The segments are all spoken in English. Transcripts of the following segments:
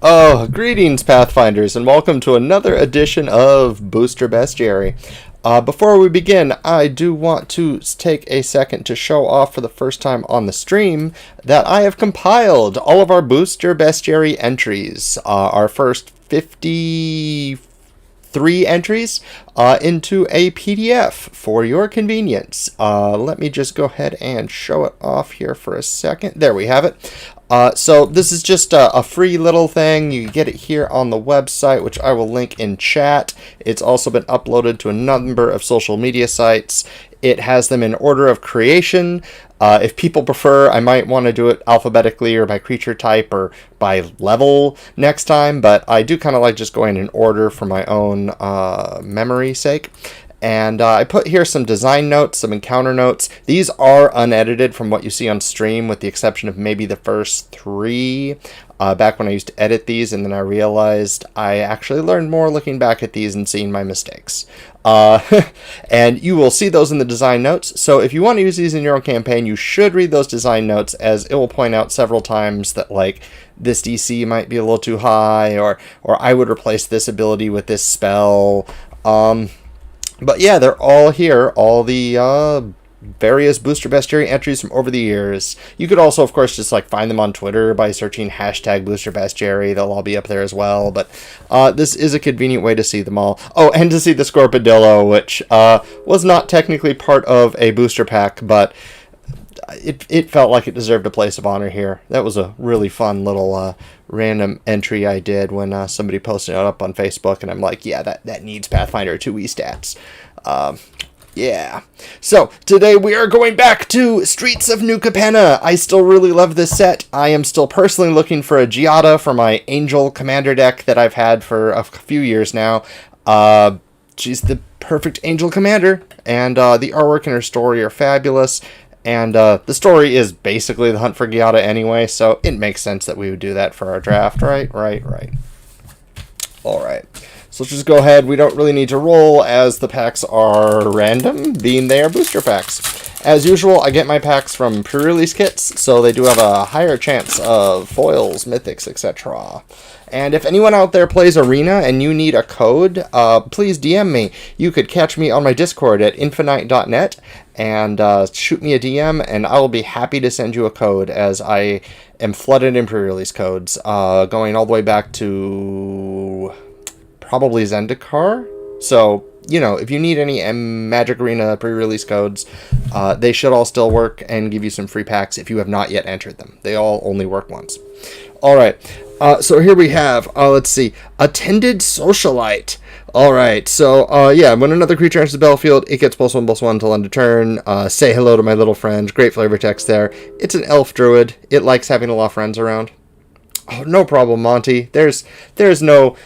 Oh, greetings, Pathfinders, and welcome to another edition of Booster Bestiary. Before we begin, I do want to take a second to show off for the first time on the stream that I have compiled all of our Booster Bestiary entries, our first 53 entries, into a PDF for your convenience. Let me just go ahead and show it off here for a second. There we have it. So this is just a free little thing. You get it here on the website, which I will link in chat. It's also been uploaded to a number of social media sites. It has them in order of creation. If people prefer, I might want to do it alphabetically or by creature type or by level next time, but I do kind of like just going in order for my own memory's sake. And I put here some design notes, some encounter notes. These are unedited from what you see on stream, with the exception of maybe the first three. Back when I used to edit these, and then I realized I actually learned more looking back at these and seeing my mistakes. And you will see those in the design notes. So if you want to use these in your own campaign, you should read those design notes, as it will point out several times that, like, this DC might be a little too high, or I would replace this ability with this spell. But yeah, they're all here, all the various Booster Bestiary entries from over the years. You could also, of course, just like find them on Twitter by searching hashtag Booster Bestiary. They'll all be up there as well. But this is a convenient way to see them all. Oh, and to see the Scorpidillo, which was not technically part of a booster pack, but it felt like it deserved a place of honor here. That was a really fun little random entry I did when somebody posted it up on Facebook, and I'm like, yeah, that needs Pathfinder 2e stats. Yeah. So, today we are going back to Streets of New Capenna. I still really love this set. I am still personally looking for a Giada for my Angel Commander deck that I've had for a few years now. She's the perfect Angel Commander, and the artwork and her story are fabulous. And the story is basically the hunt for Giada anyway, so it makes sense that we would do that for our draft, right? Right. Alright, so let's just go ahead. We don't really need to roll, as the packs are random, being they are booster packs. As usual, I get my packs from pre-release kits, so they do have a higher chance of foils, mythics, etc. And if anyone out there plays Arena and you need a code, please DM me. You could catch me on my Discord at infinite.net and shoot me a DM, and I will be happy to send you a code, as I am flooded in pre-release codes, going all the way back to probably Zendikar. So, you know, if you need any Magic Arena pre-release codes, they should all still work and give you some free packs if you have not yet entered them. They all only work once. Alright, so here we have, let's see, Attended Socialite. Alright, so, yeah, when another creature enters the battlefield, it gets +1/+1 until end of turn. Say hello to my little friend. Great flavor text there. It's an elf druid. It likes having a lot of friends around. Oh, no problem, Monty. There's no...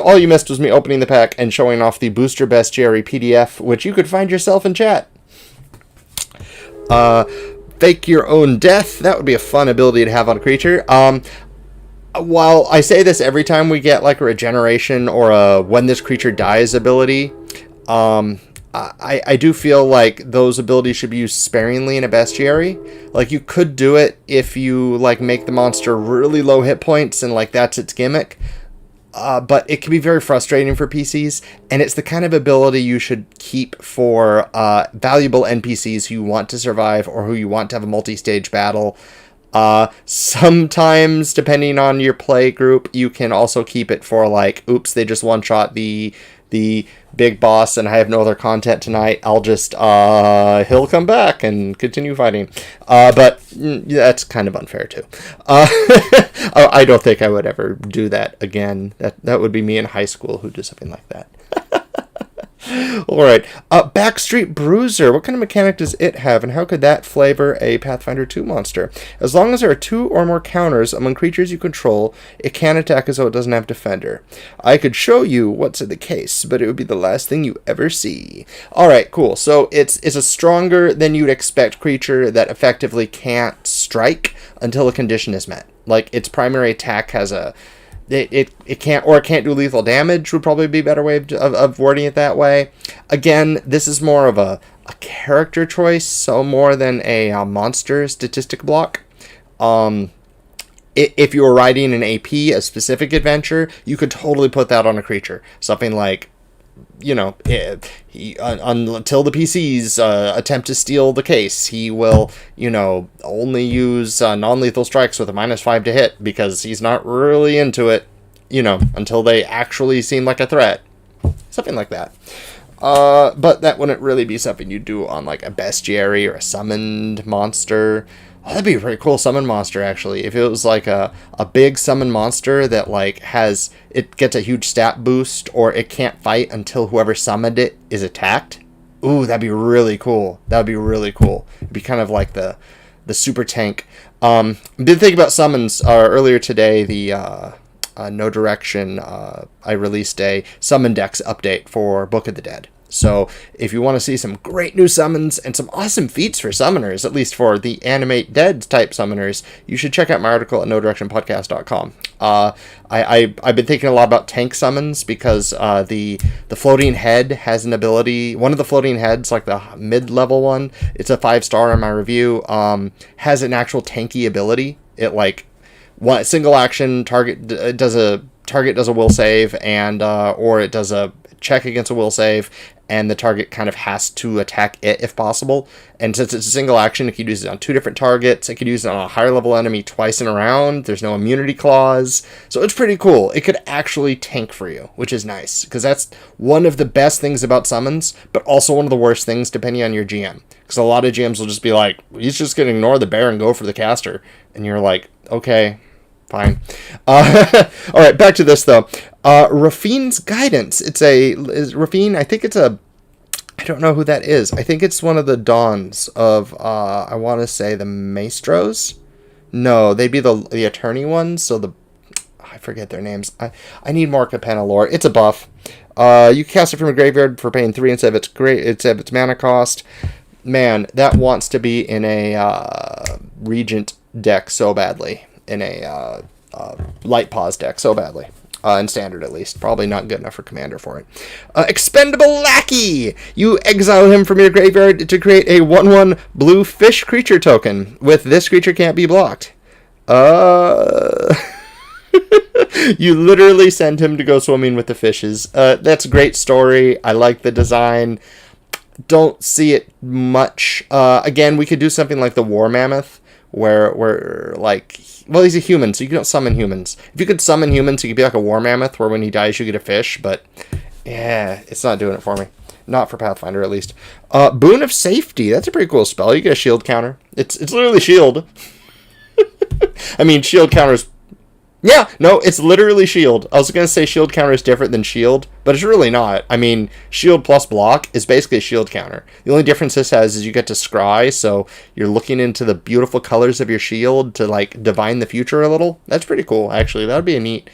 all you missed was me opening the pack and showing off the Booster Bestiary PDF, which you could find yourself in chat. Fake your own death. That would be a fun ability to have on a creature. While I say this every time we get like a regeneration or a when this creature dies ability, I do feel like those abilities should be used sparingly in a bestiary. Like, you could do it if you like make the monster really low hit points and like that's its gimmick. But it can be very frustrating for PCs, and it's the kind of ability you should keep for valuable NPCs who you want to survive or who you want to have a multi-stage battle. Sometimes, depending on your play group, you can also keep it for like, oops, they just one-shot the big boss and I have no other content tonight. I'll just, he'll come back and continue fighting. But that's kind of unfair too. I don't think I would ever do that again. That would be me in high school who did something like that. Alright, Backstreet Bruiser. What kind of mechanic does it have, and how could that flavor a Pathfinder 2 monster? As long as there are 2 or more counters among creatures you control, it can attack as though it doesn't have Defender. I could show you what's in the case, but it would be the last thing you ever see. Alright, cool. So it's a stronger than you'd expect creature that effectively can't strike until a condition is met. Like, its primary attack has a... It can't do lethal damage, would probably be a better way of wording it that way. Again, this is more of a character choice, so more than a monster statistic block. if you were writing an AP, a specific adventure, you could totally put that on a creature. Something like, until the PCs attempt to steal the case, he will, only use non-lethal strikes with a -5 to hit because he's not really into it, until they actually seem like a threat. Something like that. But that wouldn't really be something you'd do on like a bestiary or a summoned monster. Oh, that'd be a pretty cool summon monster, actually. If it was like a big summon monster that like it gets a huge stat boost, or it can't fight until whoever summoned it is attacked. Ooh, that'd be really cool. That'd be really cool. It'd be kind of like the super tank. Did think about summons earlier today. The No Direction, I released a Summon Dex update for Book of the Dead. So if you want to see some great new summons and some awesome feats for summoners, at least for the animate dead type summoners, you should check out my article at nodirectionpodcast.com. I've been thinking a lot about tank summons because the floating head has an ability. One of the floating heads, like the mid-level one, it's a 5-star in my review, has an actual tanky ability. It one single action target does a will save, and or it does a check against a will save, and the target kind of has to attack it if possible. And since it's a single action, it could use it on 2 different targets. It could use it on a higher level enemy twice in a round. There's no immunity clause, so it's pretty cool. It could actually tank for you, which is nice, because that's one of the best things about summons, but also one of the worst things depending on your GM. Because a lot of GMs will just be like, he's just going to ignore the bear and go for the caster, and you're like, okay, fine. All right, back to this though. Rafine's Guidance. Is Rafine? I think I don't know who that is. I think it's one of the Dons of, I want to say the Maestros. No, they'd be the attorney ones. So I forget their names. I need more Capenna lore. It's a buff. You can cast it from a graveyard for paying 3 instead of its mana cost. Man, that wants to be in a Regent deck so badly. In a Light Paws deck so badly. In Standard, at least. Probably not good enough for Commander for it. Expendable Lackey! You exile him from your graveyard to create a 1/1 blue fish creature token. With this creature can't be blocked. You literally send him to go swimming with the fishes. That's a great story. I like the design. Don't see it much. Again, we could do something like the War Mammoth, where we're like... Well, he's a human, so you don't summon humans. If you could summon humans, you could be like a War Mammoth, where when he dies, you get a fish, but yeah, it's not doing it for me. Not for Pathfinder, at least. Boon of Safety. That's a pretty cool spell. You get a shield counter. It's literally shield. I mean, shield counters... Yeah, no, it's literally shield. I was going to say shield counter is different than shield, but it's really not. I mean, shield plus block is basically a shield counter. The only difference this has is you get to scry, so you're looking into the beautiful colors of your shield to, like, divine the future a little. That's pretty cool, actually. That would be a neat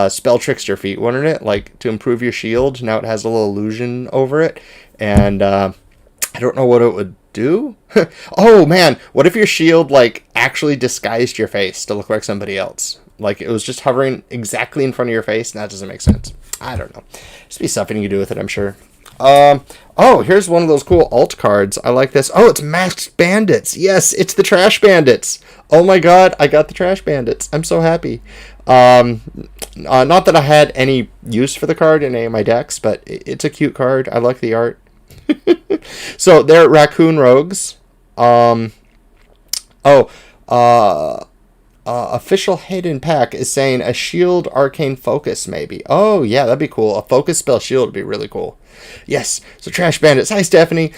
spell trickster feat, wouldn't it? Like, to improve your shield. Now it has a little illusion over it, and I don't know what it would do. Oh, man, what if your shield, like, actually disguised your face to look like somebody else? Like, it was just hovering exactly in front of your face, and that doesn't make sense. I don't know. Just be something you can do with it, I'm sure. Oh, here's one of those cool alt cards. I like this. Oh, it's Mast Bandits. Yes, it's the Trash Bandits. Oh my god, I got the Trash Bandits. I'm so happy. Not that I had any use for the card in any of my decks, but it's a cute card. I like the art. So, they're Raccoon Rogues. Official Hidden Pack is saying a shield arcane focus, maybe. Oh, yeah, that'd be cool. A focus spell shield would be really cool. Yes, so Trash Bandits. Hi, Stephanie.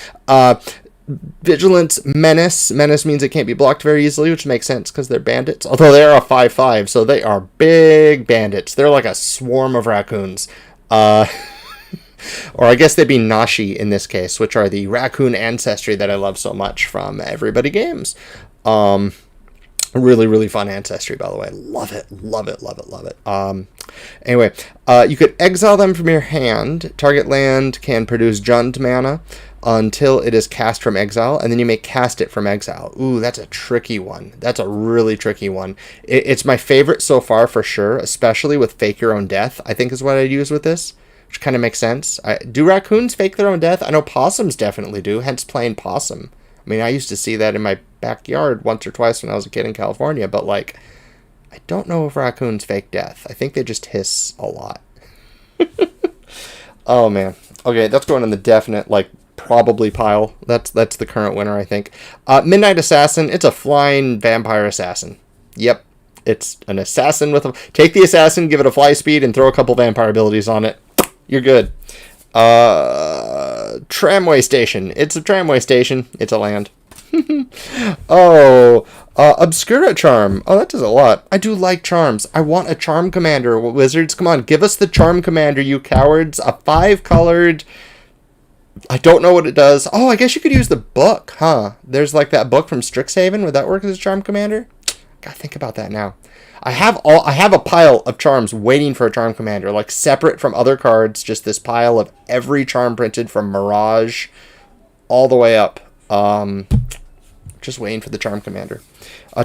Vigilance Menace. Menace means it can't be blocked very easily, which makes sense because they're bandits. Although they are a 5/5, so they are big bandits. They're like a swarm of raccoons. Or I guess they'd be Nashi in this case, which are the raccoon ancestry that I love so much from Everybody Games. Really, really fun ancestry, by the way. Love it, love it, love it, love it. Anyway, you could exile them from your hand. Target land can produce Jund mana until it is cast from exile, and then you may cast it from exile. Ooh, that's a tricky one. That's a really tricky one. It's my favorite so far for sure, especially with Fake Your Own Death, I think is what I'd use with this, which kind of makes sense. Do raccoons fake their own death? I know possums definitely do, hence playing possum. I mean, I used to see that in my backyard once or twice when I was a kid in California, but, like, I don't know if raccoons fake death. I think they just hiss a lot. Oh, man. Okay, that's going in the definite, like, probably pile. That's the current winner, I think. Midnight Assassin. It's a flying vampire assassin. Yep. It's an assassin with a... Take the assassin, give it a fly speed, and throw a couple vampire abilities on it. You're good. Tramway station. It's a tramway station. It's a land. Obscura charm. Oh, that does a lot. I do like charms. I want a charm commander. Wizards, come on. Give us the charm commander, you cowards. A 5-colored... I don't know what it does. Oh, I guess you could use the book, huh? There's like that book from Strixhaven. Would that work as a charm commander? Gotta think about that now. I have a pile of charms waiting for a charm commander, like separate from other cards, just this pile of every charm printed from Mirage all the way up. Just waiting for the charm commander.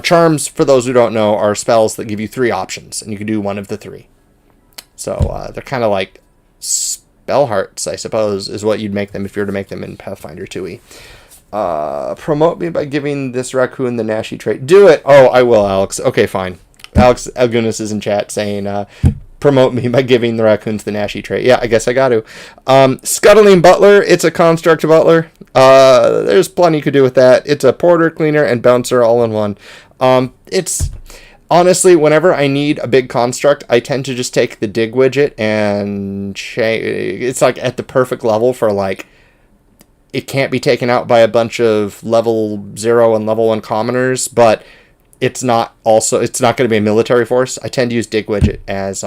Charms, for those who don't know, are spells that give you 3 options, and you can do one of the 3. So they're kind of like spell hearts, I suppose, is what you'd make them if you were to make them in Pathfinder 2e. Promote me by giving this raccoon the Nashi trait. Do it! Oh, I will, Alex. Okay, fine. Alex Algunas is in chat saying, promote me by giving the raccoons the Nashi trait. Yeah, I guess I got to. Scuttling Butler. It's a construct butler. There's plenty you could do with that. It's a porter, cleaner, and bouncer all in one. It's... Honestly, whenever I need a big construct, I tend to just take the dig widget and it's like at the perfect level for like, it can't be taken out by a bunch of level 0 and level 1 commoners, but it's not going to be a military force. I tend to use dig widget as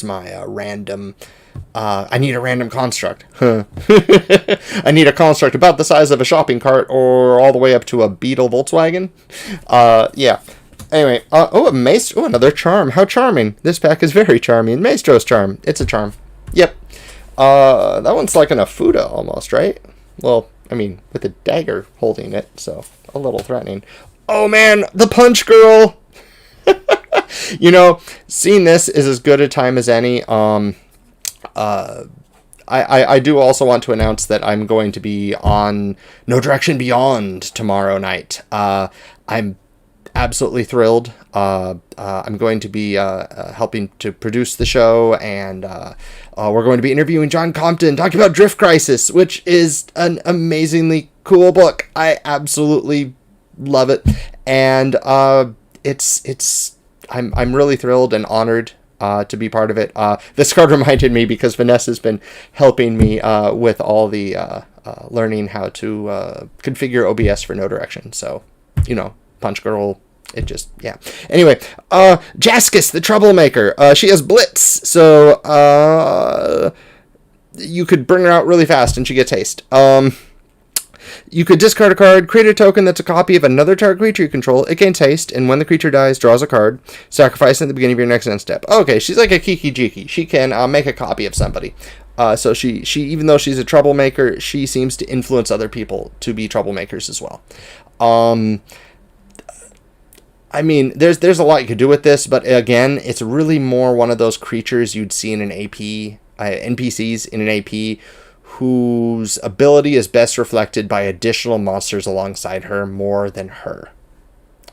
my random, I need a random construct. I need a construct about the size of a shopping cart or all the way up to a Beetle Volkswagen. Yeah. Anyway, another charm. How charming. This pack is very charming. Maestro's charm. It's a charm. Yep. That one's like an Afuda almost, right? Well, I mean, with a dagger holding it, so a little threatening. Oh man, the Punch Girl! Seeing this is as good a time as any. I do also want to announce that I'm going to be on No Direction Beyond tomorrow night. I'm absolutely thrilled. I'm going to be helping to produce the show, and we're going to be interviewing John Compton, talking about Drift Crisis, which is an amazingly cool book. I absolutely love it, and I'm really thrilled and honored to be part of it. This card reminded me because Vanessa's been helping me with all the learning how to configure OBS for No Direction. So, Punch Girl, it just, yeah. Anyway, Jaskis the Troublemaker. She has Blitz, so you could bring her out really fast and she gets haste. You could discard a card, create a token that's a copy of another target creature you control. It gains haste, and when the creature dies, draws a card. Sacrifice it at the beginning of your next end step. Okay, she's like a Kiki Jiki. She can make a copy of somebody. So she even though she's a troublemaker, she seems to influence other people to be troublemakers as well. I mean, there's a lot you could do with this, but again, it's really more one of those creatures you'd see in an AP, NPCs in an AP, whose ability is best reflected by additional monsters alongside her more than her.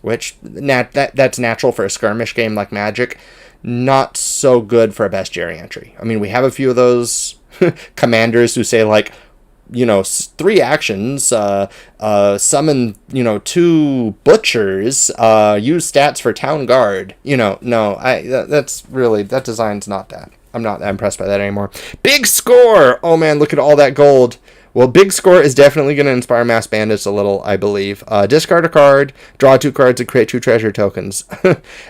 Which, that's natural for a skirmish game like Magic. Not so good for a Bestiary entry. I mean, we have a few of those commanders who say, like, 3 actions, summon, 2 butchers, use stats for town guard. That design's not that. I'm not impressed by that anymore. Big Score! Oh man, look at all that gold. Well, Big Score is definitely going to inspire Mast Bandits a little, I believe. Discard a card, draw 2 cards, and create 2 treasure tokens.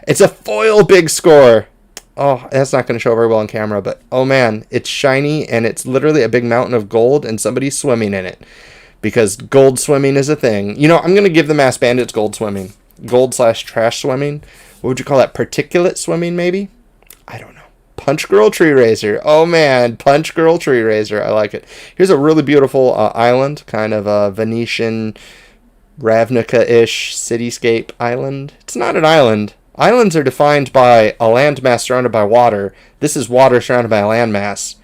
It's a foil Big Score. Oh, that's not going to show very well on camera, but oh man, it's shiny, and it's literally a big mountain of gold, and somebody's swimming in it. Because gold swimming is a thing. I'm going to give the Mast Bandits gold swimming. Gold/trash swimming. What would you call that? Particulate swimming, maybe? I don't know. Punch Girl Tree Raiser. Oh man, Punch Girl Tree Raiser. I like it. Here's a really beautiful island, kind of a Venetian, Ravnica-ish cityscape island. It's not an island. Islands are defined by a landmass surrounded by water. This is water surrounded by a landmass.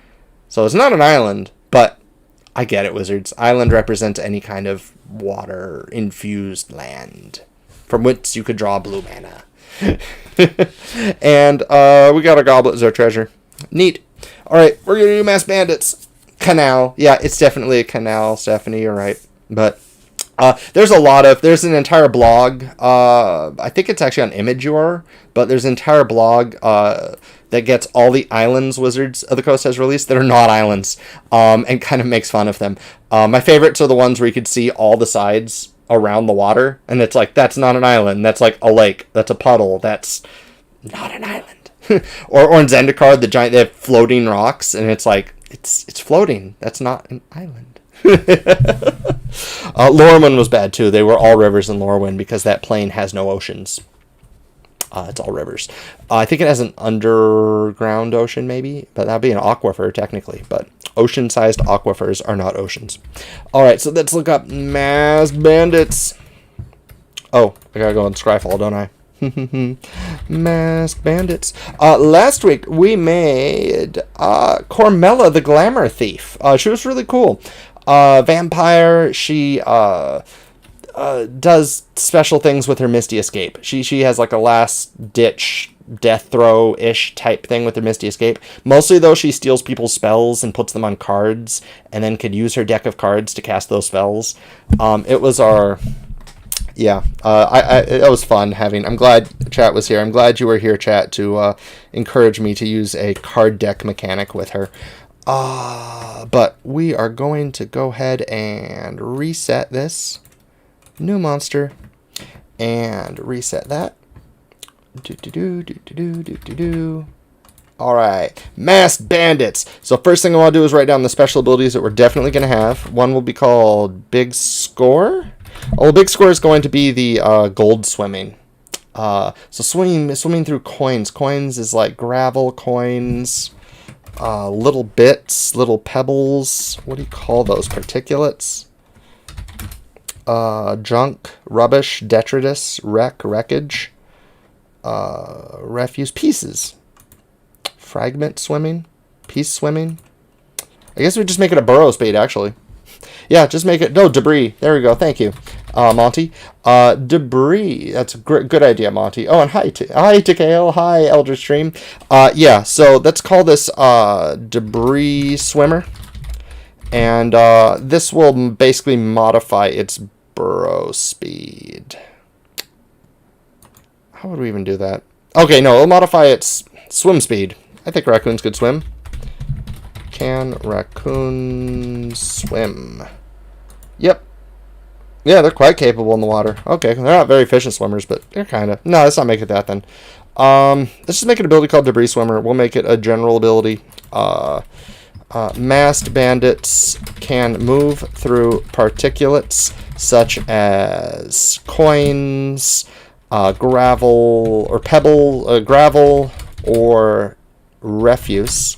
So it's not an island, but I get it, Wizards. Island represents any kind of water-infused land from which you could draw blue mana. And we got a goblet as our treasure. Neat. All right, we're going to do Mast Bandits. Canal. Yeah, it's definitely a canal, Stephanie. You're right. But there's an entire blog. I think it's actually on Imgur, but there's an entire blog that gets all the islands Wizards of the Coast has released that are not islands, and kind of makes fun of them. My favorites are the ones where you could see all the sides around the water, and it's like, that's not an island, that's like a lake, that's a puddle, that's not an island. or in Zendikar, they have floating rocks, and it's like, it's floating, that's not an island. Lorwyn was bad too. They were all rivers in Lorwyn because that plane has no oceans. It's all rivers. I think it has an underground ocean, maybe, but that'd be an aquifer technically. But ocean-sized aquifers are not oceans. All right, so let's look up Mast Bandits. Oh, I gotta go on Scryfall, don't I? Mast Bandits. Last week we made Cormella the Glamour Thief. She was really cool. Vampire. She does special things with her Misty Escape. She has like a last ditch death throw ish type thing with her Misty Escape. Mostly though, she steals people's spells and puts them on cards, and then could use her deck of cards to cast those spells. It was our it was fun having. I'm glad Chat was here. I'm glad you were here, Chat, to encourage me to use a card deck mechanic with her. But we are going to go ahead and reset this. New monster. And reset that. Alright. Mast Bandits. So first thing I want to do is write down the special abilities that we're definitely going to have. One will be called Big Score. Oh, Big Score is going to be the gold swimming. So swimming through coins. Coins is like gravel coins. Little bits, little pebbles. What do you call those? Particulates? Junk, rubbish, detritus, wreckage, refuse, pieces. Fragment swimming, piece swimming. I guess we just make it a burrow speed, actually. Yeah, just make it... No, debris. There we go. Thank you, Monty. Debris. That's a good idea, Monty. Oh, and hi, Takale. Hi, Elder Stream. Yeah, so let's call this Debris Swimmer. And this will basically modify its burrow speed. How would we even do that? Okay, no, it'll modify its swim speed. I think raccoons could swim. Can raccoons swim? Yep. Yeah, they're quite capable in the water. Okay, they're not very efficient swimmers, but they're kind of... No, let's not make it that then. Let's just make it an ability called Debris Swimmer. We'll make it a general ability. Mast Bandits can move through particulates such as coins, gravel or refuse,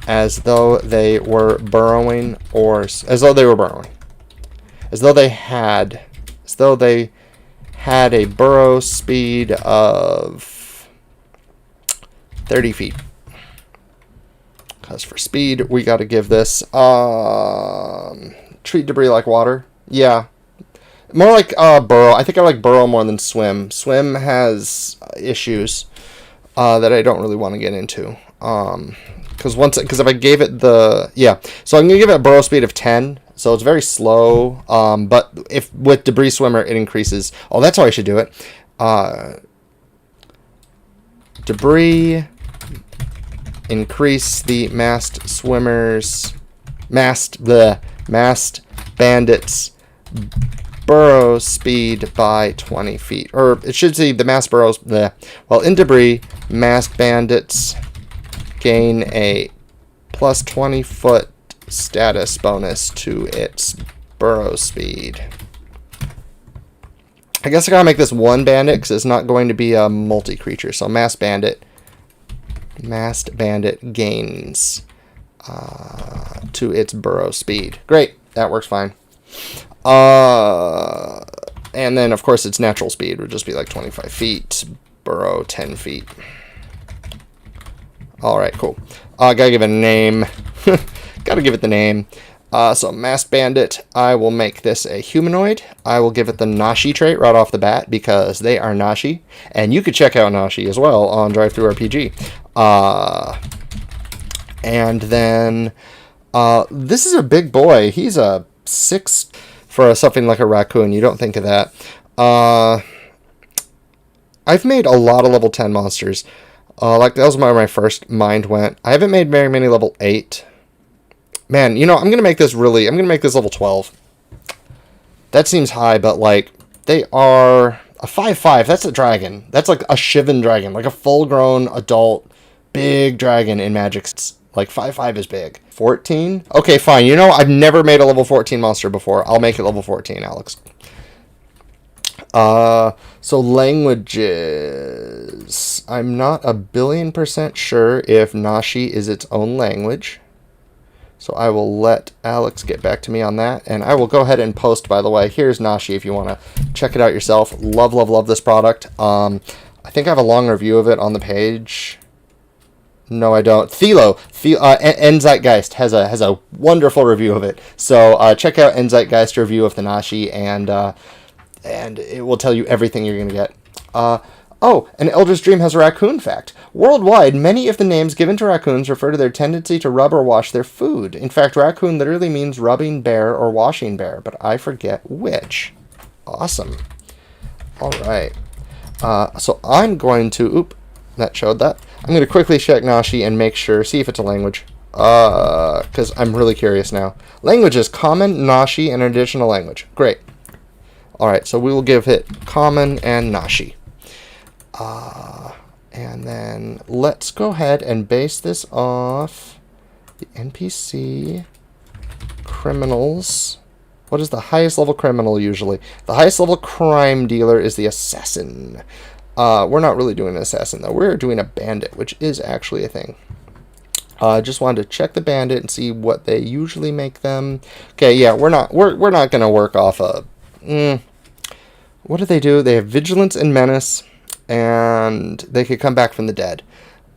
as though they were burrowing, as though they had a burrow speed of 30 feet. Because for speed, we got to give this treat debris like water. Yeah, more like burrow. I think I like burrow more than swim. Swim has issues that I don't really want to get into. Because if I gave it so I'm gonna give it a burrow speed of 10. So it's very slow. But if with Debris Swimmer it increases. Oh, that's how I should do it. Debris. Increase the Mast Bandits burrow speed by 20 feet. Or it should say the Mast burrows. Well, in Debris, Mast Bandits gain a plus 20 foot status bonus to its burrow speed. I guess I gotta make this one bandit because it's not going to be a multi-creature. So Mast Bandit gains to its burrow speed. Great, that works fine. And then, of course, its natural speed would just be like 25 feet. Burrow, 10 feet. All right, cool. Gotta give it a name. Gotta give it the name. So Mast Bandit, I will make this a humanoid. I will give it the Nashi trait right off the bat because they are Nashi. And you could check out Nashi as well on DriveThruRPG. And then this is a big boy. He's a 6 for something like a raccoon. You don't think of that. I've made a lot of level 10 monsters. Like that was where my first mind went. I haven't made very many level 8. Man, you know, I'm going to make this level 12. That seems high, but, like, they are a 5/5. That's a dragon. That's like a Shivan dragon, like a full-grown, adult, big dragon in Magic. Like, 5/5 is big. 14? Okay, fine. You know, I've never made a level 14 monster before. I'll make it level 14, Alex. So languages. I'm not 1,000,000,000% sure if Nashi is its own language. So I will let Alex get back to me on that. And I will go ahead and post, by the way. Here's Nashi if you want to check it out yourself. Love, love, love this product. I think I have a long review of it on the page. No, I don't. Enzeitgeist has a wonderful review of it. So check out Enzeitgeist review of the Nashi, and it will tell you everything you're going to get. Oh, an Eldritch Dream has a raccoon fact. Worldwide, many of the names given to raccoons refer to their tendency to rub or wash their food. In fact, raccoon literally means rubbing bear or washing bear, but I forget which. Awesome. All right. So I'm going to... Oop, that showed that. I'm going to quickly check Nashi and make sure, see if it's a language. Because I'm really curious now. Languages, common, Nashi, and an additional language. Great. All right, so we will give it common and Nashi. And then let's go ahead and base this off the NPC criminals. What is the highest level criminal usually? The highest level crime dealer is the assassin. We're not really doing an assassin though. We're doing a bandit, which is actually a thing. Just wanted to check the bandit and see what they usually make them. Okay, yeah, we're not gonna work off a. What do? They have vigilance and menace. And they could come back from the dead.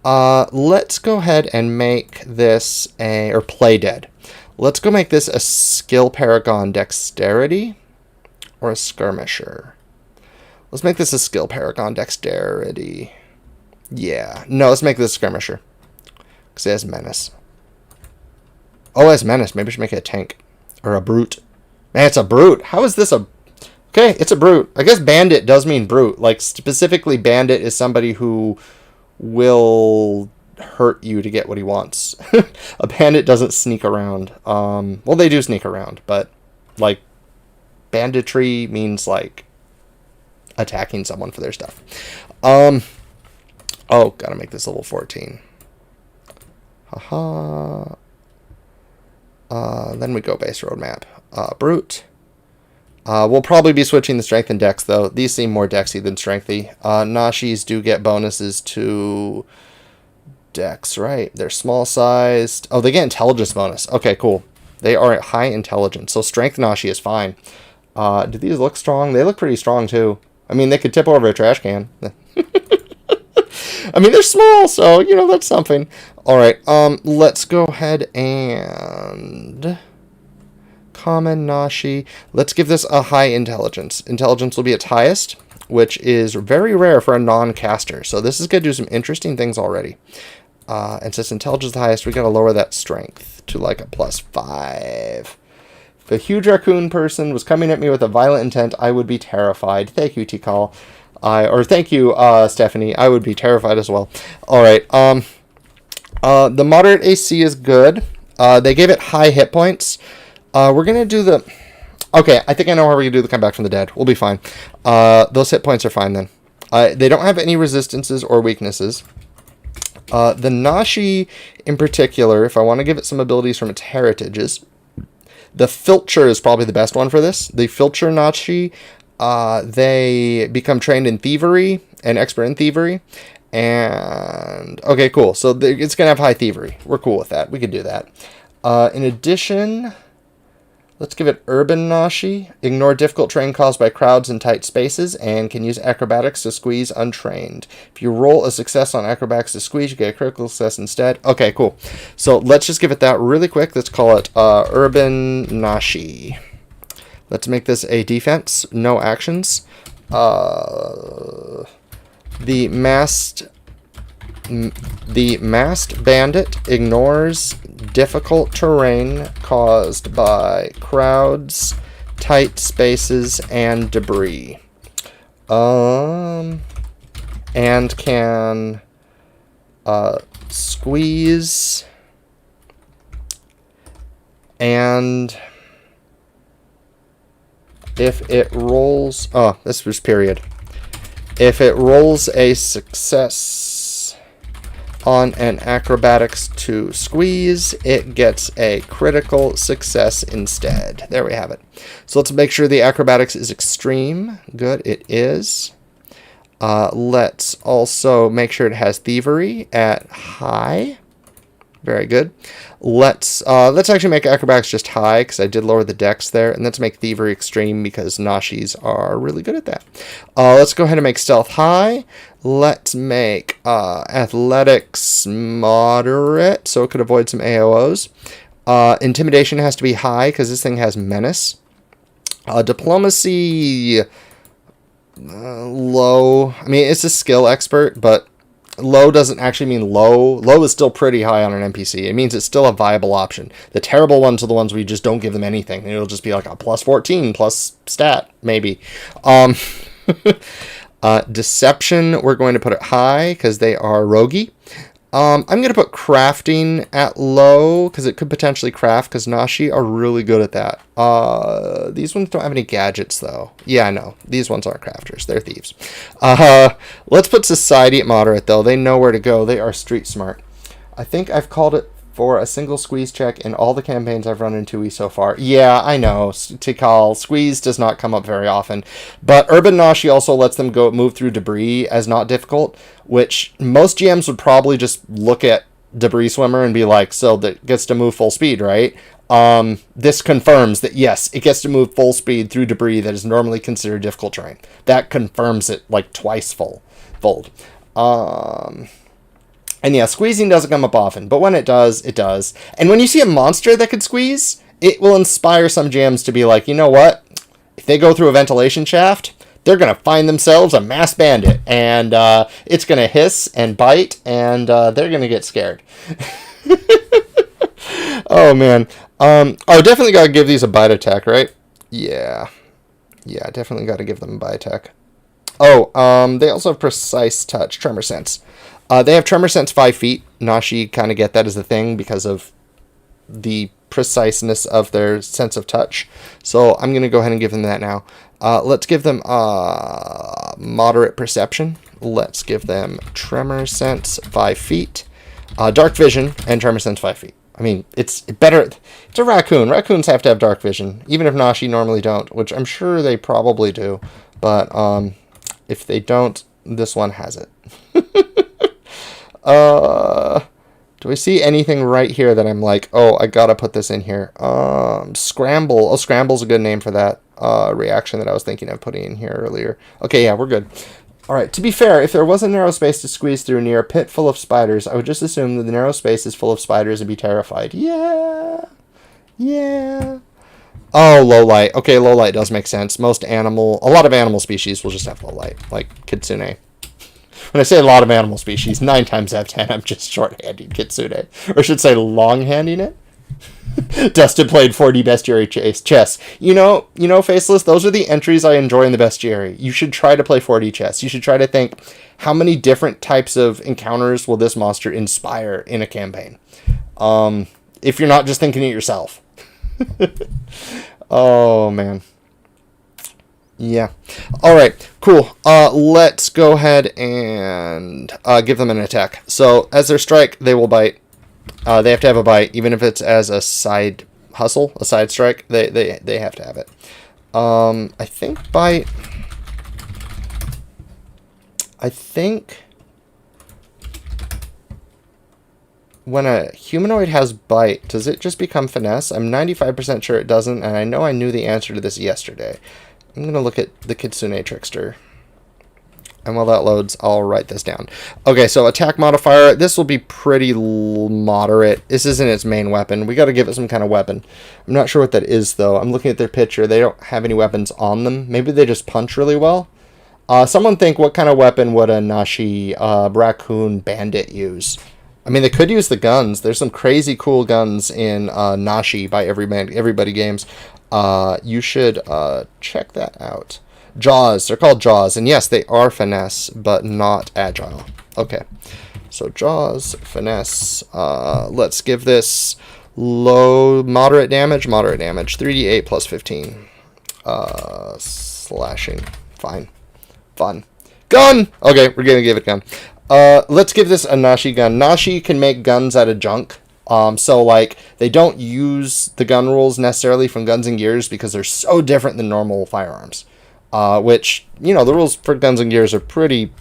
Let's go ahead and make this or play dead. Let's go make this a skill paragon dexterity or a skirmisher. Let's make this a skill paragon dexterity. Yeah. No, let's make this a skirmisher. Because it has menace. Oh, it has menace. Maybe we should make it a tank. Or a brute. Man, it's a brute. How is this a... Okay, it's a brute. I guess bandit does mean brute. Like, specifically, bandit is somebody who will hurt you to get what he wants. A bandit doesn't sneak around. Well, they do sneak around, but, like, banditry means, like, attacking someone for their stuff. Oh, gotta make this level 14. Haha. Then we go base roadmap. Brute. We'll probably be switching the strength and dex, though. These seem more dexy than strengthy. Nashis do get bonuses to dex, right? They're small-sized. Oh, they get intelligence bonus. Okay, cool. They are at high intelligence, so strength Nashi is fine. Do these look strong? They look pretty strong, too. I mean, they could tip over a trash can. I mean, they're small, so, you know, that's something. All right, let's go ahead and... Common, Nashi. Let's give this a high intelligence. Intelligence will be its highest, which is very rare for a non-caster. So this is going to do some interesting things already. And since intelligence is the highest, we got to lower that strength to like a +5. If a huge raccoon person was coming at me with a violent intent, I would be terrified. Thank you, Tikal. Or thank you, Stephanie. I would be terrified as well. All right. The moderate AC is good. They gave it high hit points. We're going to do the... Okay, I think I know how we're going to do the comeback from the dead. We'll be fine. Those hit points are fine then. They don't have any resistances or weaknesses. The Nashi, in particular, if I want to give it some abilities from its heritages, the Filcher is probably the best one for this. The Filcher Nashi, they become trained in thievery and expert in thievery. And... Okay, cool. So it's going to have high thievery. We're cool with that. We could do that. In addition... Let's give it Urban Nashi. Ignore difficult terrain caused by crowds and tight spaces, and can use acrobatics to squeeze untrained. If you roll a success on acrobatics to squeeze, you get a critical success instead. Okay, cool. So let's just give it that really quick. Let's call it Urban Nashi. Let's make this a defense. No actions. The Mast Bandit ignores difficult terrain caused by crowds, tight spaces, and debris. And can squeeze and if it rolls... Oh, this was period. If it rolls a success on an acrobatics to squeeze, it gets a critical success instead. There we have it. So let's make sure the acrobatics is extreme. Good, it is. Let's also make sure it has thievery at high. Very good. Let's actually make acrobatics just high, because I did lower the dex there. And let's make thievery extreme, because Nashis are really good at that. Let's go ahead and make stealth high. Let's make athletics moderate, so it could avoid some AOs. Intimidation has to be high, because this thing has menace. Diplomacy low. I mean, it's a skill expert, but low doesn't actually mean low. Low is still pretty high on an NPC. It means it's still a viable option. The terrible ones are the ones where you just don't give them anything. It'll just be like a plus 14 plus stat, maybe. Deception, we're going to put it high because they are roguey. I'm going to put crafting at low because it could potentially craft, because Nashi are really good at that. These ones don't have any gadgets, though. Yeah, I know. These ones aren't crafters. They're thieves. Let's put society at moderate, though. They know where to go. They are street smart. I think I've called it for a single squeeze check in all the campaigns I've run in 2E so far. Yeah, I know. Tikal, squeeze does not come up very often. But Urban Nashi also lets them move through debris as not difficult, which most GMs would probably just look at Debris Swimmer and be like, so that gets to move full speed, right? This confirms that, yes, it gets to move full speed through debris that is normally considered difficult terrain. That confirms it like twice fold. And yeah, squeezing doesn't come up often, but when it does, it does. And when you see a monster that could squeeze, it will inspire some GMs to be like, you know what? If they go through a ventilation shaft, they're going to find themselves a Mast Bandit. And it's going to hiss and bite, and they're going to get scared. Oh, man. Definitely got to give these a bite attack, right? Yeah. Yeah, definitely got to give them a bite attack. They also have precise touch, tremor sense. They have tremor sense 5 feet. Nashi kind of get that as a thing because of the preciseness of their sense of touch. So I'm going to go ahead and give them that now. Let's give them moderate perception. Let's give them tremor sense 5 feet. Dark vision and tremor sense 5 feet. I mean, it's better. It's a raccoon. Raccoons have to have dark vision, even if Nashi normally don't, which I'm sure they probably do. But if they don't, this one has it. Do we see anything right here that I'm like, oh, I gotta put this in here? Scramble. Oh, Scramble's a good name for that reaction that I was thinking of putting in here earlier. Okay, yeah, we're good. All right, to be fair, if there was a narrow space to squeeze through near a pit full of spiders, I would just assume that the narrow space is full of spiders and be terrified. Yeah. Yeah. Oh, low light. Okay, low light does make sense. A lot of animal species will just have low light, like Kitsune. When I say a lot of animal species, 9 times out of 10, I'm just short-handing Kitsune. Or I should say long-handing it. Dustin played 4D Bestiary chess. You know, Faceless, those are the entries I enjoy in the Bestiary. You should try to play 4D chess. You should try to think, how many different types of encounters will this monster inspire in a campaign? If you're not just thinking it yourself. Oh, man. Yeah. All right, cool. Let's go ahead and give them an attack. So as their strike, they will bite. They have to have a bite, even if it's as a side hustle, a side strike. They have to have it. I think bite. when a humanoid has bite, does it just become finesse? I'm 95% sure it doesn't, and I know I knew the answer to this yesterday. I'm going to look at the Kitsune Trickster. And while that loads, I'll write this down. Okay, so attack modifier. This will be pretty moderate. This isn't its main weapon. We got to give it some kind of weapon. I'm not sure what that is, though. I'm looking at their picture. They don't have any weapons on them. Maybe they just punch really well. Someone think, what kind of weapon would a Nashi raccoon bandit use? I mean, they could use the guns. There's some crazy cool guns in Nashi by Everybody Games. You should check that out. Jaws. They're called Jaws. And yes, they are finesse, but not agile. Okay. So Jaws, finesse. Let's give this moderate damage. 3d8 plus 15. Slashing. Fine. Fun. Gun! Okay, we're going to give it gun. Let's give this a Nashi gun. Nashi can make guns out of junk. So, like, they don't use the gun rules necessarily from Guns and Gears because they're so different than normal firearms. Which, you know, the rules for Guns and Gears are pretty,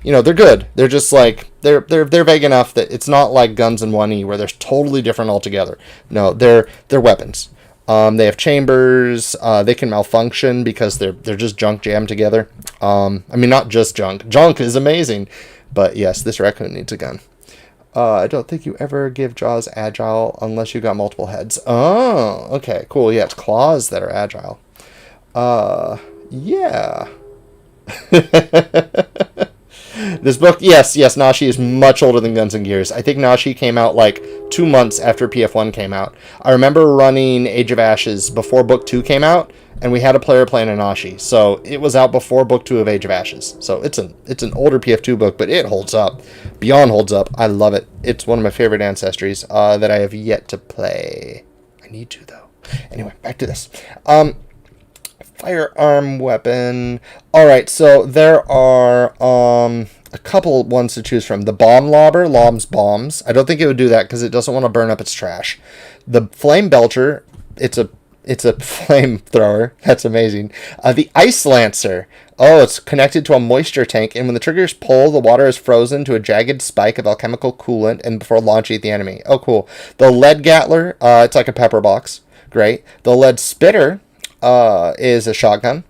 you know, they're good. They're just, like, they're vague enough that it's not like Guns and 1E where they're totally different altogether. No, they're weapons. They have chambers. They can malfunction because they're just junk jammed together. I mean, not just junk. Junk is amazing. But yes, this raccoon needs a gun. I don't think you ever give Jaws agile unless you got multiple heads. Oh, okay, cool. Yeah, it's claws that are agile. Yeah. This book, yes, Nashi is much older than Guns and Gears. I think Nashi came out like 2 months after PF1 came out. I remember running Age of Ashes before Book 2 came out, and we had a player playing a Nashi. So it was out before Book 2 of Age of Ashes. So it's an older PF2 book, but it holds up. Beyond holds up. I love it. It's one of my favorite ancestries that I have yet to play. I need to, though. Anyway, back to this. Firearm Weapon. Alright, so there are a couple ones to choose from. The Bomb Lobber lobs bombs. I don't think it would do that because it doesn't want to burn up its trash. The Flame Belcher, it's a flamethrower. That's amazing. The Ice Lancer. Oh, it's connected to a moisture tank, and when the triggers pull, the water is frozen to a jagged spike of alchemical coolant and before launching at the enemy. Oh, cool. The Lead Gatler, it's like a pepper box. Great. The Lead Spitter is a shotgun,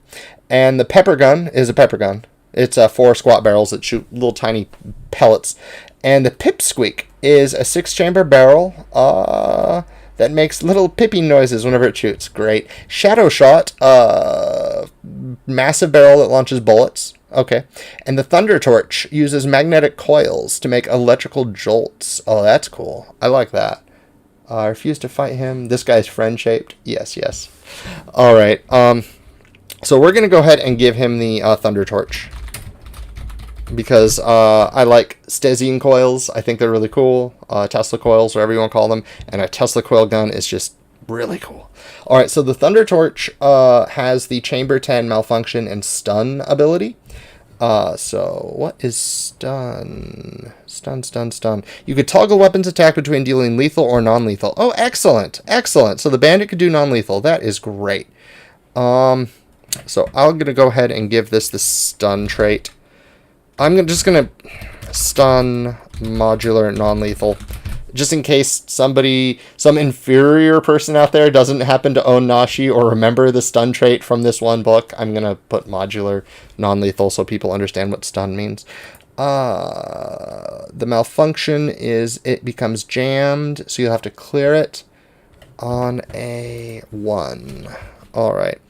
and the Pepper Gun is a pepper gun. It's 4 squat barrels that shoot little tiny pellets, and the Pipsqueak is a 6-chamber barrel that makes little pipping noises whenever it shoots. Great. Shadow Shot, massive barrel that launches bullets. Okay. And the Thunder Torch uses magnetic coils to make electrical jolts. Oh, that's cool. I like that. I refuse to fight him. This guy's friend-shaped. Yes. All right. So we're going to go ahead and give him the Thunder Torch. Because I like Stesian coils. I think they're really cool. Tesla coils, whatever you want to call them. And a Tesla coil gun is just really cool. All right, so the Thunder Torch has the Chamber 10 malfunction and stun ability. So what is stun? Stun. You could toggle weapons attack between dealing lethal or non-lethal. Oh, excellent. So the bandit could do non-lethal. That is great. So I'm going to go ahead and give this the stun trait. I'm just going to stun modular non-lethal. Just in case some inferior person out there doesn't happen to own Nashi or remember the stun trait from this one book, I'm going to put modular non-lethal so people understand what stun means. The malfunction is it becomes jammed, so you'll have to clear it on a 1. All right.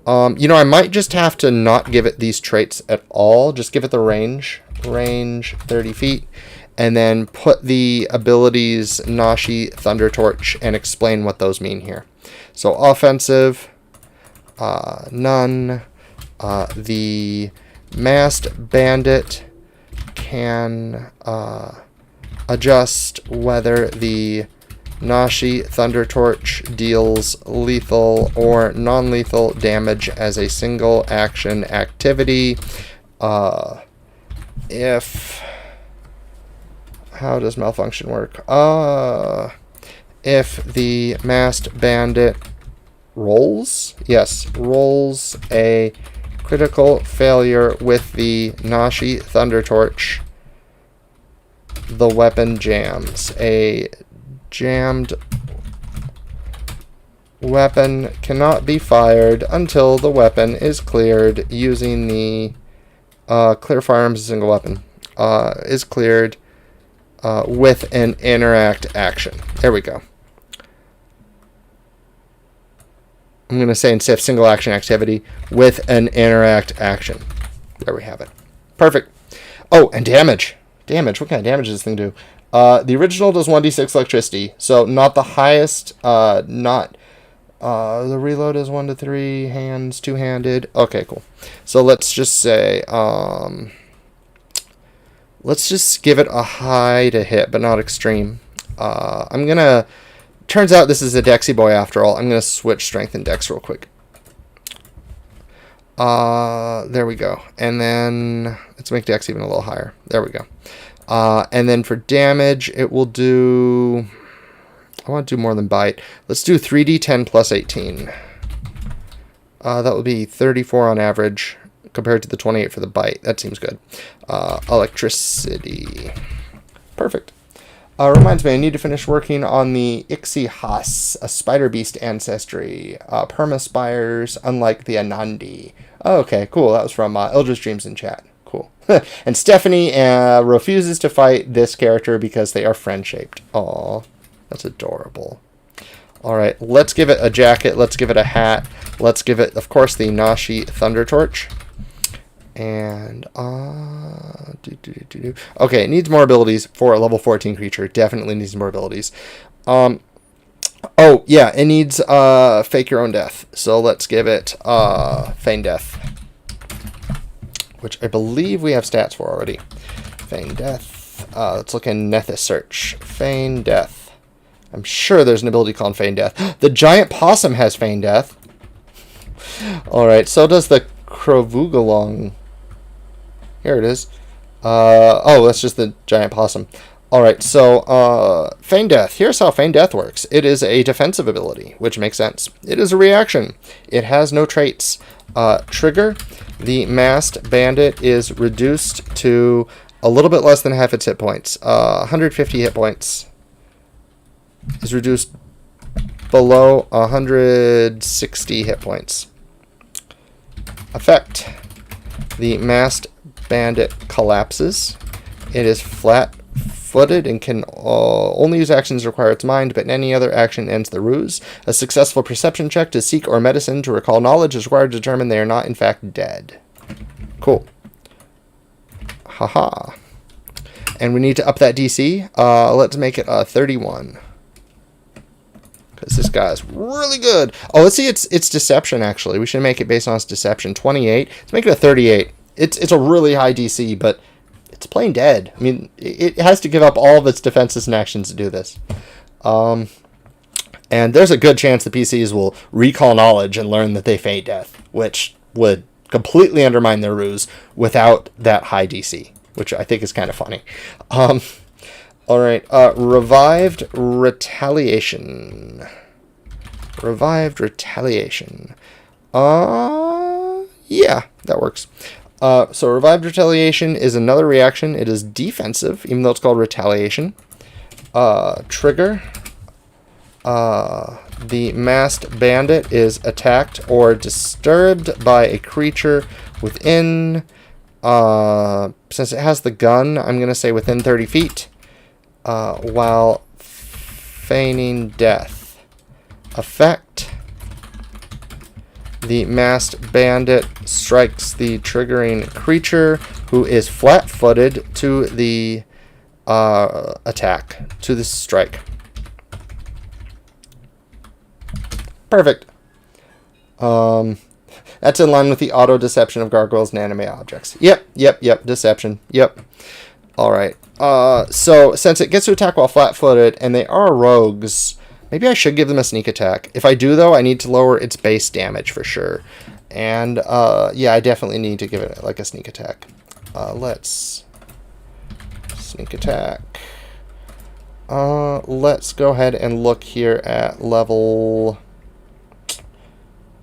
I might just have to not give it these traits at all. Just give it the range 30 feet. And then put the abilities Nashi, Thunder Torch, and explain what those mean here. So offensive, none. The Mast Bandit can adjust whether the Nashi Thunder Torch deals lethal or non-lethal damage as a single action activity. How does malfunction work? If the Mast Bandit rolls a critical failure with the Nashi Thunder Torch, the weapon jams. A jammed weapon cannot be fired until the weapon is cleared using the clear firearms as a single weapon. Is cleared with an interact action. There we go. I'm going to say instead of single action activity, with an interact action. There we have it. Perfect. Oh, and damage. Damage. What kind of damage does this thing do? The original does 1d6 electricity, so not the highest, the reload is 1 to 3, hands, two-handed. Okay, cool. So let's just say, let's just give it a high to hit, but not extreme. I'm going to, turns out this is a Dexy boy after all. I'm going to switch strength and dex real quick. There we go. And then let's make dex even a little higher. There we go. And then for damage, it will do, I want to do more than bite. Let's do 3d10 plus 18. That would be 34 on average compared to the 28 for the bite. That seems good. Electricity. Perfect. Reminds me, I need to finish working on the Ixihas, a spider beast ancestry. Permaspires, unlike the Anandi. Oh, okay, cool. That was from Eldritch Dreams in chat. Cool. And Stephanie refuses to fight this character because they are friend-shaped. Aw, that's adorable. All right, let's give it a jacket. Let's give it a hat. Let's give it, of course, the Nashi Thunder Torch. And, okay, it needs more abilities for a level 14 creature. Definitely needs more abilities. Oh, yeah, it needs Fake Your Own Death. So let's give it Feign Death, which I believe we have stats for already. Feign Death. Let's look in Nethys search. Feign Death. I'm sure there's an ability called Feign Death. The Giant Possum has Feign Death. Alright, so does the Krovugalong. Here it is. Oh, that's just the Giant Possum. Alright, so Feign Death. Here's how Feign Death works. It is a defensive ability, which makes sense. It is a reaction. It has no traits. Trigger. The Mast Bandit is reduced to a little bit less than half its hit points. 150 hit points. Is reduced below 160 hit points. Effect. The Mast Bandit collapses. It is flat-footed and can only use actions that require its mind, but in any other action ends the ruse. A successful perception check to seek or medicine to recall knowledge is required to determine they are not in fact dead. Cool. Haha. And we need to up that DC. Let's make it 31. Because this guy's really good. Oh, let's see its deception, actually. We should make it based on its deception. 28. Let's make it a 38. It's a really high DC, but it's plain dead. I mean, it has to give up all of its defenses and actions to do this. And there's a good chance the PCs will recall knowledge and learn that they feign death, which would completely undermine their ruse without that high DC, which I think is kind of funny. Alright, Revived Retaliation. Revived Retaliation. Yeah, that works. So Revived Retaliation is another reaction. It is defensive, even though it's called Retaliation. Trigger. The Mast Bandit is attacked or disturbed by a creature within, since it has the gun, I'm going to say within 30 feet. While feigning death. Effect. The Mast Bandit strikes the triggering creature who is flat-footed to the attack, to the strike. Perfect. That's in line with the auto-deception of gargoyles and anime objects. Yep, deception. Yep. Alright. So, since it gets to attack while flat-footed, and they are rogues, maybe I should give them a sneak attack. If I do, though, I need to lower its base damage for sure. And, yeah, I definitely need to give it, like, a sneak attack. Let's... Sneak attack. Let's go ahead and look here at level...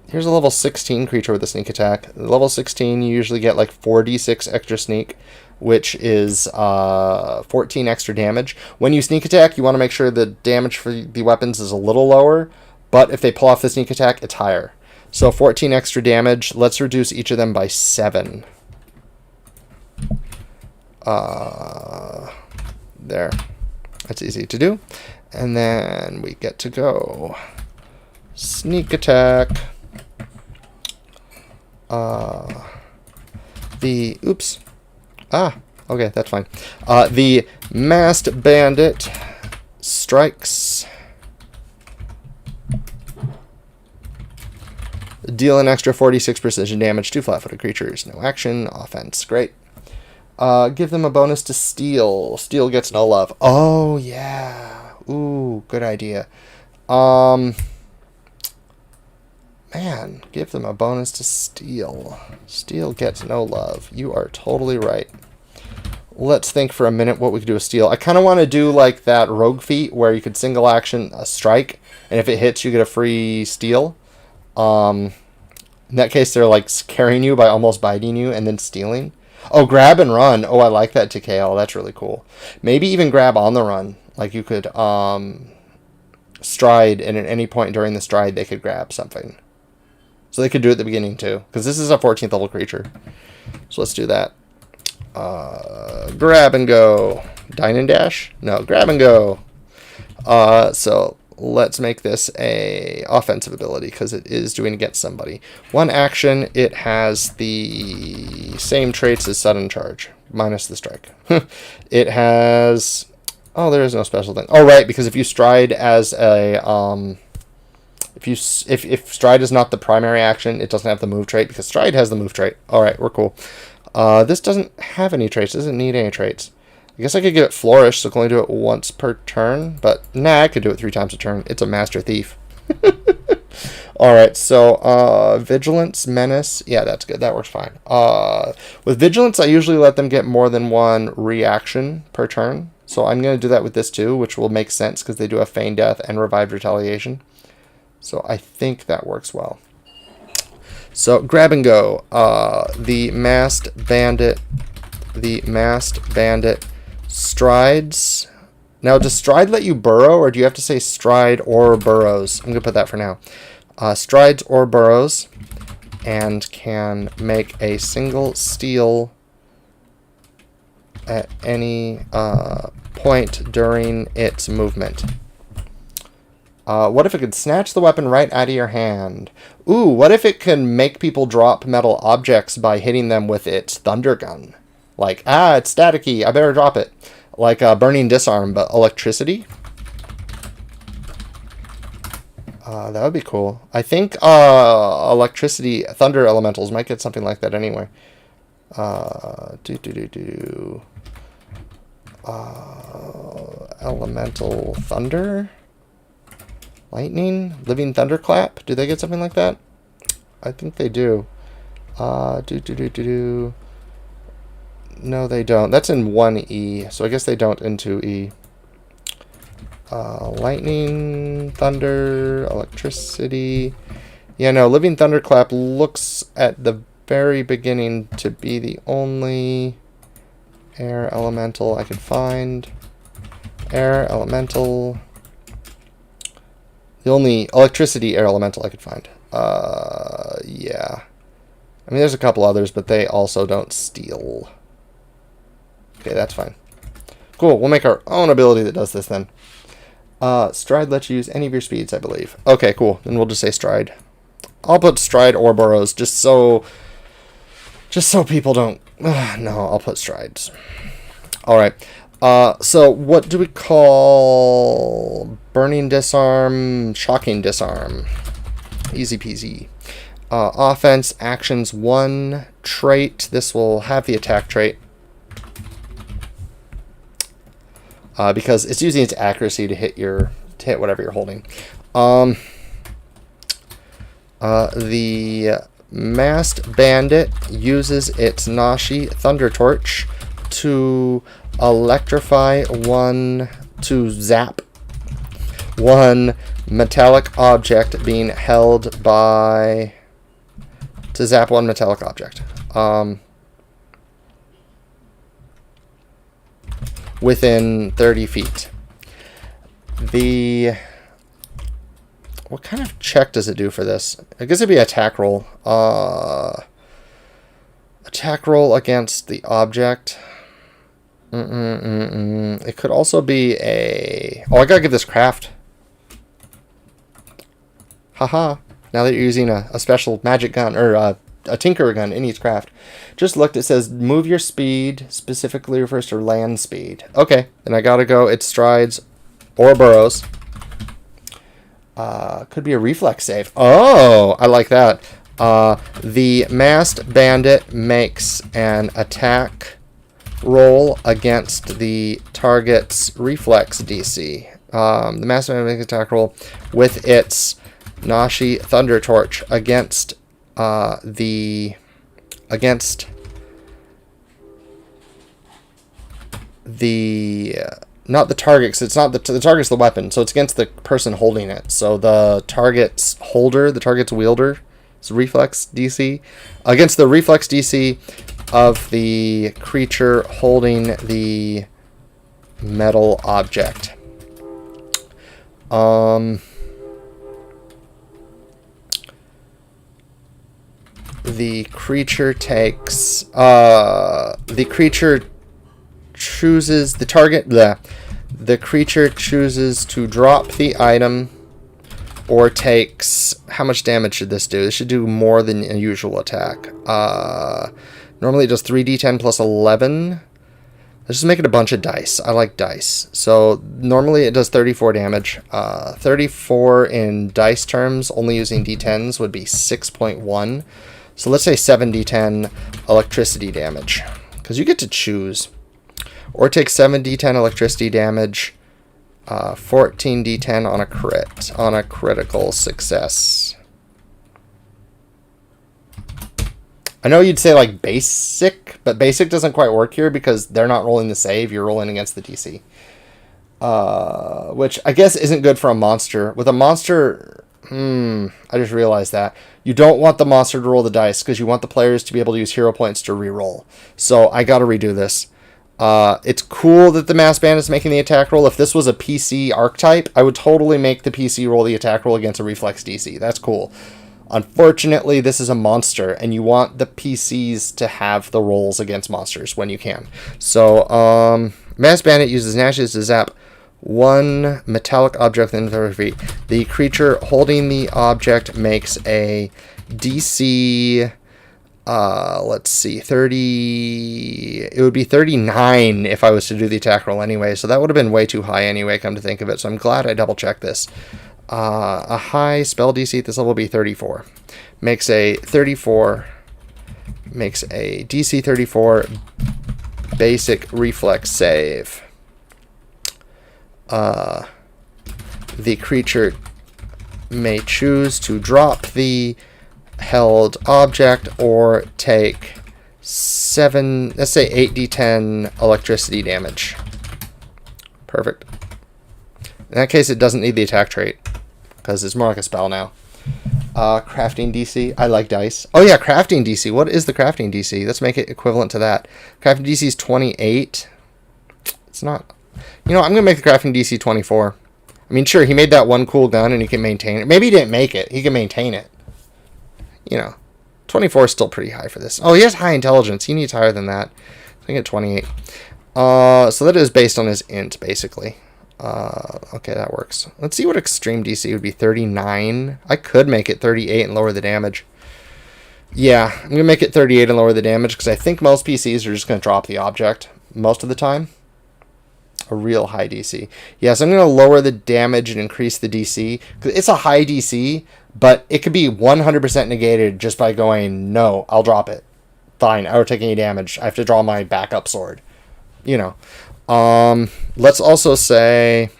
Here's a level 16 creature with a sneak attack. Level 16, you usually get like 4d6 extra sneak, which is 14 extra damage. When you sneak attack, you want to make sure the damage for the weapons is a little lower, but if they pull off the sneak attack, it's higher. So 14 extra damage. Let's reduce each of them by 7. There. That's easy to do. And then we get to go. Sneak attack. Oops. Okay, that's fine. The Mast Bandit strikes. Deal an extra 46 precision damage to flat-footed creatures. No action. Offense. Great. Give them a bonus to steal. Steal gets no love. Oh, yeah. Ooh, good idea. Man, give them a bonus to steal. Steal gets no love. You are totally right. Let's think for a minute what we could do with steal. I kind of want to do like that rogue feat where you could single action a strike, and if it hits, you get a free steal. In that case, they're like carrying you by almost biting you and then stealing. Oh, grab and run. Oh, I like that to KL. That's really cool. Maybe even grab on the run. Like you could stride, and at any point during the stride, they could grab something. So they could do it at the beginning too, because this is a 14th level creature. So let's do that. Grab and go. Dine and dash? No, grab and go. So let's make this a offensive ability, because it is doing against somebody. One action, it has the same traits as sudden charge, minus the strike. It has... Oh, there is no special thing. Oh, right, because if you stride as a... If stride is not the primary action, it doesn't have the move trait, because stride has the move trait. Alright, we're cool. This doesn't have any traits. Doesn't need any traits. I guess I could give it flourish, so I can only do it once per turn. But nah, I could do it 3 times a turn. It's a master thief. Alright, so vigilance, menace. Yeah, that's good. That works fine. With vigilance, I usually let them get more than 1 reaction per turn. So I'm going to do that with this too, which will make sense because they do have Feign Death and Revived Retaliation. So I think that works well. So grab and go. The Mast Bandit strides. Now, does stride let you burrow, or do you have to say stride or burrows? I'm going to put that for now. Strides or burrows, and can make a single steal at any point during its movement. What if it could snatch the weapon right out of your hand? Ooh, what if it can make people drop metal objects by hitting them with its thunder gun? Like, it's staticky, I better drop it. Like burning disarm, but electricity? That would be cool. I think electricity, thunder elementals might get something like that anyway. Elemental thunder? Lightning? Living thunderclap? Do they get something like that? I think they do. No, they don't. That's in 1E, so I guess they don't in 2E. Lightning, thunder, electricity. Yeah, no, Living Thunderclap looks at the very beginning to be the only air elemental I can find. Air elemental. The only electricity air elemental I could find. Yeah. I mean, there's a couple others, but they also don't steal. Okay, that's fine. Cool, we'll make our own ability that does this then. Stride lets you use any of your speeds, I believe. Okay, cool. Then we'll just say stride. I'll put stride or burrows, just so people don't... no, I'll put strides. Alright. So what do we call burning disarm, shocking disarm? Easy peasy. Offense, actions 1, trait. This will have the attack trait. Because it's using its accuracy to hit whatever you're holding. The Mast Bandit uses its Nashi Thunder Torch to electrify to zap one metallic object being held by to zap one metallic object. Within 30 feet. What kind of check does it do for this? I guess it'd be attack roll. Attack roll against the object. It could also be a... Oh, I gotta give this craft. Haha. Now that you're using a special magic gun, or a tinker gun, it needs craft. Just looked, it says move your speed, specifically refers to land speed. Okay, then I gotta go, it strides or burrows. Could be a reflex save. Oh, I like that. The Mast Bandit makes an attack roll against the target's reflex DC. The Mast Bandit makes an attack roll with its Nashi Thunder Torch against not the target, 'cause it's not the target's the weapon, so it's against the person holding it. So the target's holder, the target's wielder, is reflex DC against the reflex DC of the creature holding the metal object. The creature takes the creature chooses the target. The creature chooses to drop the item or takes... How much damage should this do? This should do more than a usual attack. Normally it does 3d10 plus 11. Let's just make it a bunch of dice. I like dice. So normally it does 34 damage. 34 in dice terms, only using d10s, would be 6.1. So let's say 7d10 electricity damage, because you get to choose. Or take 7d10 electricity damage, 14d10 on a crit, on a critical success. I know you'd say like basic, but basic doesn't quite work here because they're not rolling the save, you're rolling against the DC. Which I guess isn't good for a monster. With a monster, I just realized that. You don't want the monster to roll the dice because you want the players to be able to use hero points to reroll. So I gotta redo this. It's cool that the Mast Bandit is making the attack roll. If this was a PC archetype, I would totally make the PC roll the attack roll against a reflex DC. That's cool. Unfortunately, this is a monster, and you want the PCs to have the rolls against monsters when you can. So, Mast Bandit uses Nashes to zap one metallic object within 30 feet. The creature holding the object makes a DC... let's see, 30, it would be 39 if I was to do the attack roll anyway, so that would have been way too high anyway, come to think of it, so I'm glad I double checked this. A high spell DC at this level will be 34. Makes a DC 34 basic reflex save. The creature may choose to drop the held object or take 7, let's say 8d10 electricity damage. Perfect. In that case, it doesn't need the attack trait because it's more like a spell now. Crafting DC. I like dice. Oh yeah, crafting DC. What is the crafting DC? Let's make it equivalent to that. Crafting DC is 28. It's not... You know, I'm going to make the crafting DC 24. I mean, sure, he made that one cool gun and he can maintain it. Maybe he didn't make it. He can maintain it. You know, 24 is still pretty high for this. Oh, he has high intelligence. He needs higher than that. I think at 28. So that is based on his int, basically. Okay, that works. Let's see what extreme DC would be. 39. I could make it 38 and lower the damage. Yeah, I'm going to make it 38 and lower the damage because I think most PCs are just going to drop the object most of the time. A real high DC. Yes, I'm going to lower the damage and increase the DC. It's a high DC, but it could be 100% negated just by going, no, I'll drop it. Fine, I don't take any damage. I have to draw my backup sword. You know. Let's also say...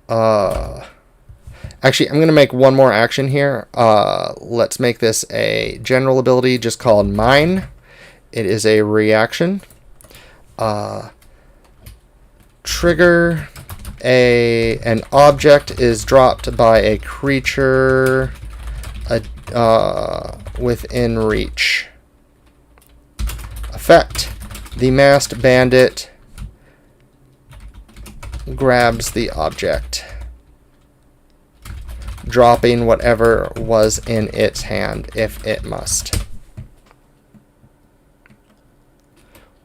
actually, I'm going to make one more action here. Let's make this a general ability just called Mine. It is a reaction. Trigger an object is dropped by a creature within reach. Effect. The Mast Bandit grabs the object, dropping whatever was in its hand if it must.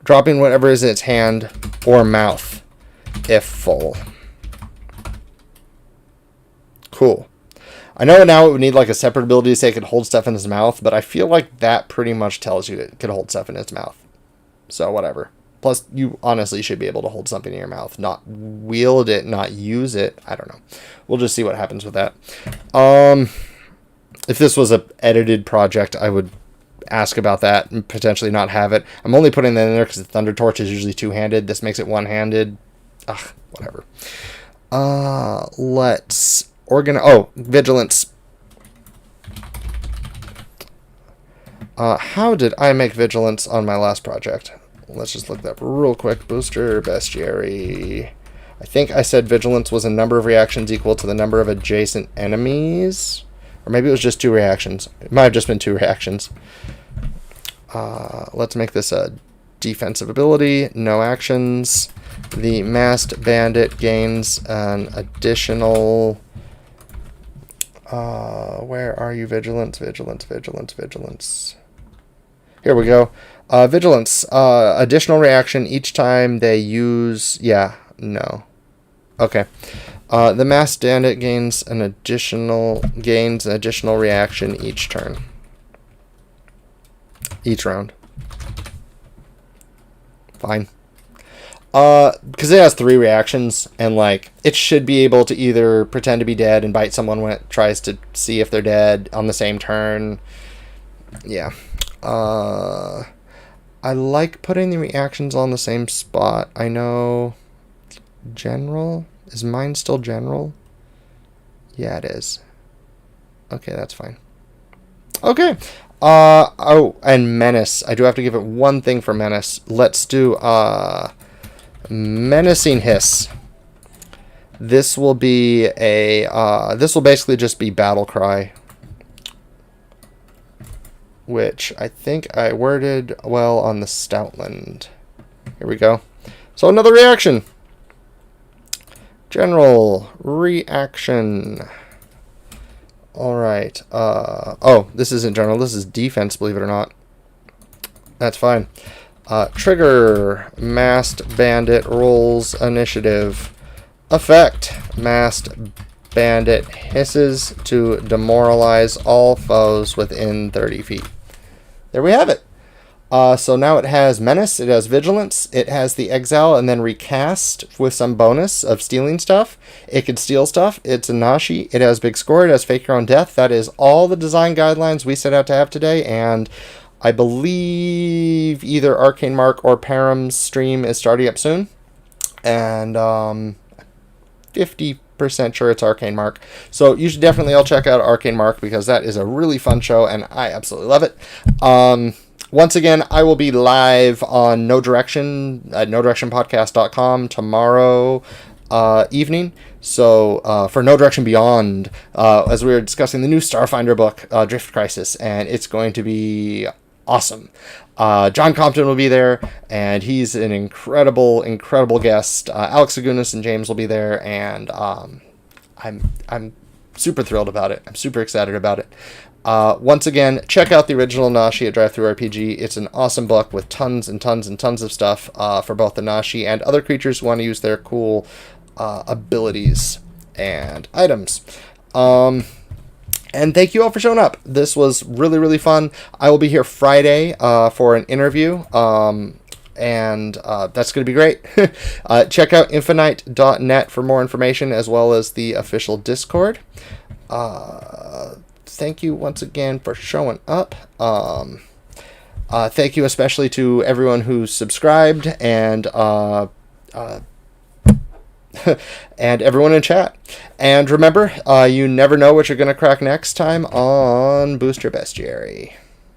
Dropping whatever is in its hand or mouth if full. Cool. I know now it would need like a separate ability to say it could hold stuff in its mouth, but I feel like that pretty much tells you it could hold stuff in its mouth. So whatever. Plus, you honestly should be able to hold something in your mouth. Not wield it, not use it. I don't know. We'll just see what happens with that. If this was an edited project, I would ask about that and potentially not have it. I'm only putting that in there because the Thunder Torch is usually two-handed. This makes it one-handed. Ugh, whatever. Let's organize... Oh, Vigilance. How did I make Vigilance on my last project? Let's just look that up real quick. Booster, Bestiary. I think I said Vigilance was a number of reactions equal to the number of adjacent enemies. Or maybe it was just 2 reactions. It might have just been 2 reactions. Let's make this a defensive ability. No actions. The Mast Bandit gains an additional... where are you? Vigilance, Vigilance, Vigilance, Vigilance. Here we go. Vigilance. Additional reaction each time they use... Yeah, no. Okay. The Mast Bandit gains an additional reaction each turn. Each round. Fine. Because it has 3 reactions, and like it should be able to either pretend to be dead and bite someone when it tries to see if they're dead on the same turn. Yeah. I like putting the reactions on the same spot. I know... General? Is mine still General? Yeah, it is. Okay, that's fine. Okay. Oh, and Menace. I do have to give it one thing for Menace. Let's do, Menacing Hiss. This will be a, this will basically just be Battle Cry, which I think I worded well on the Stoutland. Here we go. So another reaction. General reaction. Alright. Oh, this isn't general. This is defense, believe it or not. That's fine. Trigger. Mast Bandit rolls initiative. Effect. Mast Bandit hisses to demoralize all foes within 30 feet. There we have it. So now it has Menace, it has Vigilance, it has the Exile, and then Recast with some bonus of stealing stuff. It can steal stuff. It's a Nashi. It has Big Score. It has Fake Your Own Death. That is all the design guidelines we set out to have today, and I believe either Arcane Mark or Param's stream is starting up soon. And 50% sure it's Arcane Mark. So you should definitely all check out Arcane Mark because that is a really fun show, and I absolutely love it. Once again, I will be live on No Direction at NoDirectionPodcast.com tomorrow evening. So for No Direction Beyond, as we were discussing the new Starfinder book, Drift Crisis, and it's going to be awesome. John Compton will be there, and he's an incredible, incredible guest. Alex Agunas and James will be there, and I'm super thrilled about it. I'm super excited about it. Once again, check out the original Nashi at DriveThruRPG. It's an awesome book with tons and tons and tons of stuff for both the Nashi and other creatures who want to use their cool abilities and items. And thank you all for showing up. This was really, really fun. I will be here Friday for an interview, and that's going to be great. Check out infinite.net for more information, as well as the official Discord. Thank you once again for showing up. Thank you especially to everyone who subscribed and and everyone in chat. And remember, you never know what you're going to crack next time on Booster Bestiary.